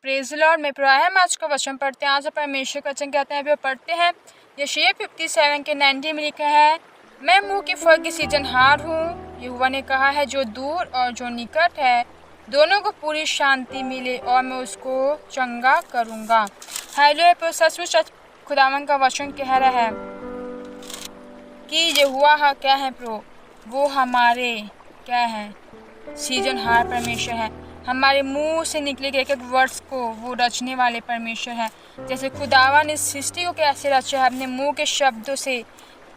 Praise the Lord में प्राय हम आज का वचन पढ़ते हैं। आज परमेश्वर का वचन कहते हैं, पढ़ते हैं यशायाह 57 के 90 में लिखा है, मैं मुंह के फल की सीजनहार हूँ। यहोवा ने कहा है, जो दूर और जो निकट है दोनों को पूरी शांति मिले और मैं उसको चंगा करूँगा। हालेलुया। सचमुच खुदावन का वचन कह रहा है कि यहोवा क्या है प्रो, वो हमारे क्या है, सीजनहार परमेश्वर है। हमारे मुंह से निकले गए एक एक वर्ड्स को वो रचने वाले परमेश्वर है। जैसे खुदावा ने सृष्टि को कैसे रचा है, अपने मुंह के शब्दों से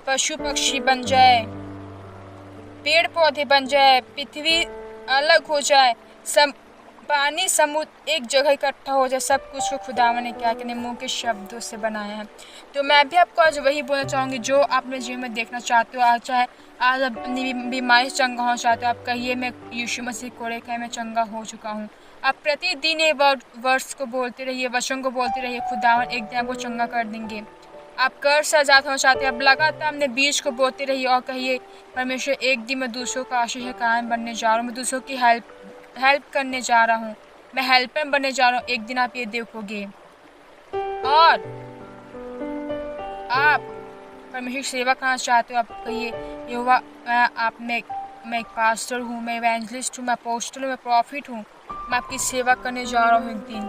पशु पक्षी बन जाए, पेड़ पौधे बन जाए, पृथ्वी अलग हो जाए, सब पानी समुद्र एक जगह इकट्ठा हो जाए, सब कुछ को खुदावा ने क्या अपने मुंह के शब्दों से बनाया है। तो मैं भी आपको आज वही बोलना चाहूँगी, जो आप अपने जीवन में देखना चाहते हो। आज चाहे आज अपनी बीमारी से चंगा होना चाहते हो, आप कहिए मैं यीशु मसीह को लेकर मैं चंगा हो चुका हूँ। आप प्रतिदिन ये वर्ड्स को बोलते रहिए, वचन को बोलते रहिए, खुदावन एक दिन आपको चंगा कर देंगे। आप कर्ज से आजाद होना चाहते हैं, आप लगातार अपने बीज को बोते रहिए और कहिए, परमेश्वर एक दिन मैं दूसरों का आशीष का कारण बनने जा रहा हूँ, मैं दूसरों की हेल्प करने जा रहा हूँ, मैं हेल्पर बनने जा रहा हूँ। एक दिन आप ये देखोगे और आप परमेश्वर की सेवा करना चाहते हो, आप कहिए, यहोवा मैं एक पास्टर हूँ, मैं इवेंजलिस्ट हूँ, मैं अपोस्टल हूँ, मैं प्रॉफिट हूँ, मैं आपकी सेवा करने जा रहा हूँ एक दिन।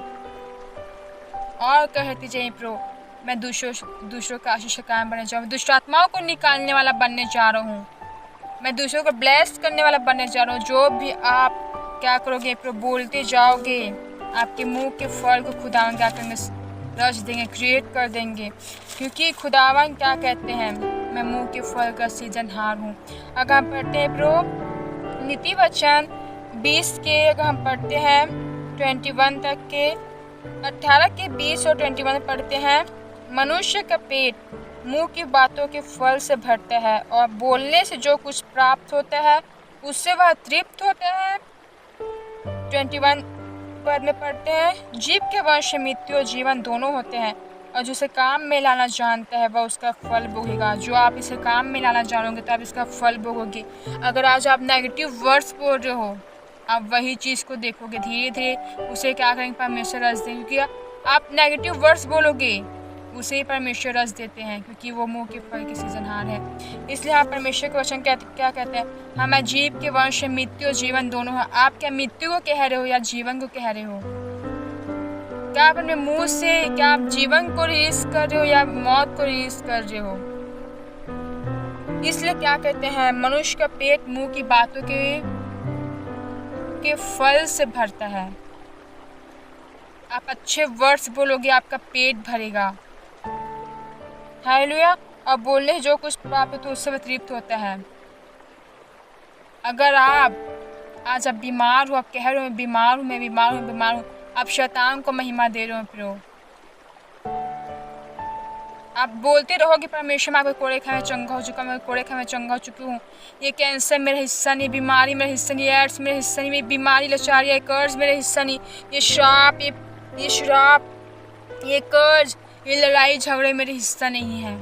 और कहते जाइए, प्रो मैं दूसरों का आशीष का कारण बनने जा रहा हूँ, दुष्ट आत्माओं को निकालने वाला बनने जा रहा हूँ, मैं दूसरों को ब्लेस करने वाला बनने जा रहा हूँ। जो भी आप क्या करोगे, प्रो बोलते जाओगे, आपके मुंह के फल को खुदावन क्या करेंगे, रच देंगे, क्रिएट कर देंगे। क्योंकि खुदावन क्या कहते हैं, मैं मुंह के फल का सीजनहार हूँ। अगर हम पढ़ते हैं प्रो नीति वचन 20 के, अगर हम पढ़ते हैं 21 तक के, 18 के 20 और 21 में पढ़ते हैं, मनुष्य का पेट मुंह की बातों के फल से भरता है और बोलने से जो कुछ प्राप्त होता है उससे वह तृप्त होता है। 21 पद में पढ़ते हैं, जीव के वंश मृत्यु और जीवन दोनों होते हैं और जिसे काम में लाना जानता है वह उसका फल भोगेगा। जो आप इसे काम में लाना जानोगे तो आप इसका फल भोगोगे। अगर आज आप नेगेटिव वर्ड्स बोल रहे हो, आप वही चीज़ को देखोगे, धीरे धीरे उसे क्या करेंगे, परमेश्वर रस देंगे। क्योंकि आप नेगेटिव वर्ड्स बोलोगे, उसे ही परमेश्वर रस देते हैं, क्योंकि वो मुंह के फल के सीजनहार है। इसलिए आप परमेश्वर के वचन क्या कहते हैं, हमें जीव के वंश मृत्यु और जीवन दोनों है। आप क्या मृत्यु को कह रहे हो या जीवन को कह रहे हो? क्या आप अपने मुंह से क्या आप जीवन को रिलीज कर रहे हो या मौत को रिलीज कर रहे हो? इसलिए क्या कहते हैं, मनुष्य का पेट मुंह की बातों के फल से भरता है। आप अच्छे वर्ड्स बोलोगे, आपका पेट भरेगा। हालेलुया। और बोलने जो कुछ प्राप्त तो उससे तृप्त होता है। अगर आप आज आप बीमार हो, आप कह रहे हो बीमार हूँ, मैं बीमार हूँ, बीमार हूँ, आप शैतान को महिमा दे रहे हो। फिर आप बोलते रहोगे, परमेश्वर मैं आपके कोड़े खाए चंगा हो चुका, मैं कोड़े खाए चंगा हो चुकी हूँ, ये कैंसर मेरा हिस्सा नहीं, बीमारी मेरा हिस्सा नहीं, एड्स मेरा हिस्सा नहीं, मेरी बीमारी लाचारी, ये कर्ज मेरा हिस्सा नहीं, ये श्राप, ये शराब, ये कर्ज, ये लड़ाई झगड़े मेरे हिस्सा नहीं है।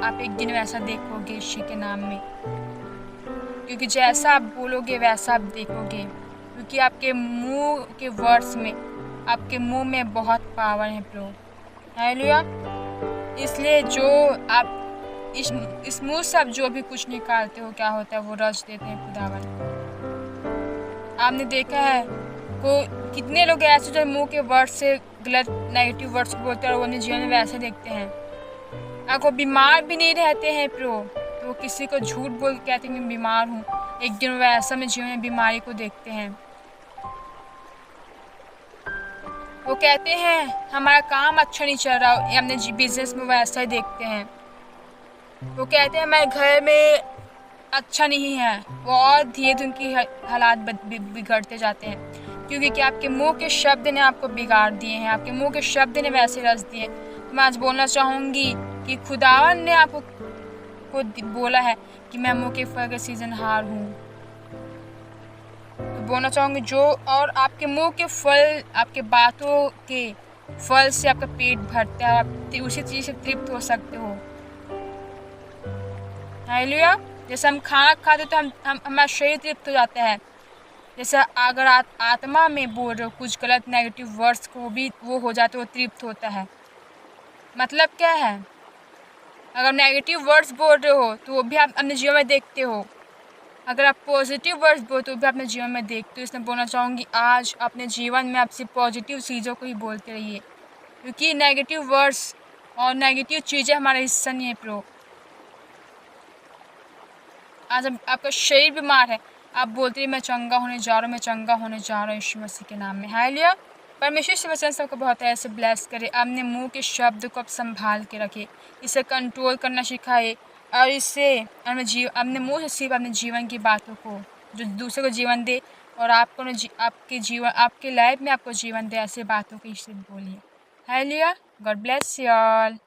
आप एक दिन वैसा देखोगे यीशु के नाम में, क्योंकि जैसा आप बोलोगे वैसा आप देखोगे। क्योंकि आपके मुंह के वर्ड्स में, आपके मुंह में बहुत पावर है प्रो। हालेलुया। इसलिए जो आप इस मुंह से आप जो भी कुछ निकालते हो, क्या होता है, वो रच देते हैं खुदावन। आपने देखा है कितने लोग ऐसे जो मुंह के वर्ड से गलत नेगेटिव वर्ड्स बोलते हैं और वो अपने जीवन में वैसे देखते हैं। अगर वो बीमार भी नहीं रहते हैं प्रो, तो वो किसी को झूठ बोल के कहते हैं मैं बीमार हूँ, एक दिन वो ऐसा में जीवन में बीमारी को देखते हैं। वो कहते हैं हमारा काम अच्छा नहीं चल रहा, अपने बिजनेस में वो ऐसा ही देखते हैं। वो कहते हैं हमारे घर में अच्छा नहीं है, वो और धीरे धीरे उनकी हालात बिगड़ते जाते हैं। क्योंकि कि आपके मुंह के शब्द ने आपको बिगाड़ दिए हैं, आपके मुंह के शब्द ने वैसे रच दिए। तो मैं आज बोलना चाहूँगी कि खुदावन ने आपको बोला है कि मैं मुंह के फल का सीजनहार हूँ। तो बोलना चाहूँगी जो और आपके मुंह के फल, आपके बातों के फल से आपका पेट भरता है, आप उसी चीज़ से तृप्त हो सकते हो। हालेलुया। जैसे हम खाना खाते तो हमारा शरीर तृप्त हो जाता है, जैसे अगर आत्मा में बोल रहे हो कुछ गलत नेगेटिव वर्ड्स को भी वो हो जाते वो तृप्त होता है। मतलब क्या है, अगर नेगेटिव वर्ड्स बोल रहे हो तो वो भी आप अपने जीवन में देखते हो, अगर आप पॉजिटिव वर्ड्स बोल तो भी अपने जीवन में देखते हो। इसलिए बोलना चाहूँगी आज अपने जीवन में आप सिर्फ पॉजिटिव चीज़ों को ही बोलते रहिए, क्योंकि नेगेटिव वर्ड्स और नेगेटिव चीज़ें हमारा हिस्सा नहीं है प्रो। आज आपका शरीर बीमार है, आप बोलते रहिए मैं चंगा होने जा रहा हूँ, मैं चंगा होने जा रहा हूँ यीशु मसीह के नाम में। हालेलुया। परमेश्वर से वचन सबको बहुत ऐसे ब्लेस करे, अपने मुंह के शब्द को आप संभाल के रखे, इसे कंट्रोल करना सिखाए और इससे अपने मुंह से सिर्फ अपने जीवन की बातों को जो दूसरे को जीवन दे और आपको आपके जीवन आपके लाइफ में आपको जीवन दे, ऐसे बातों की सिर्फ बोलिए। Hallelujah. God bless you all.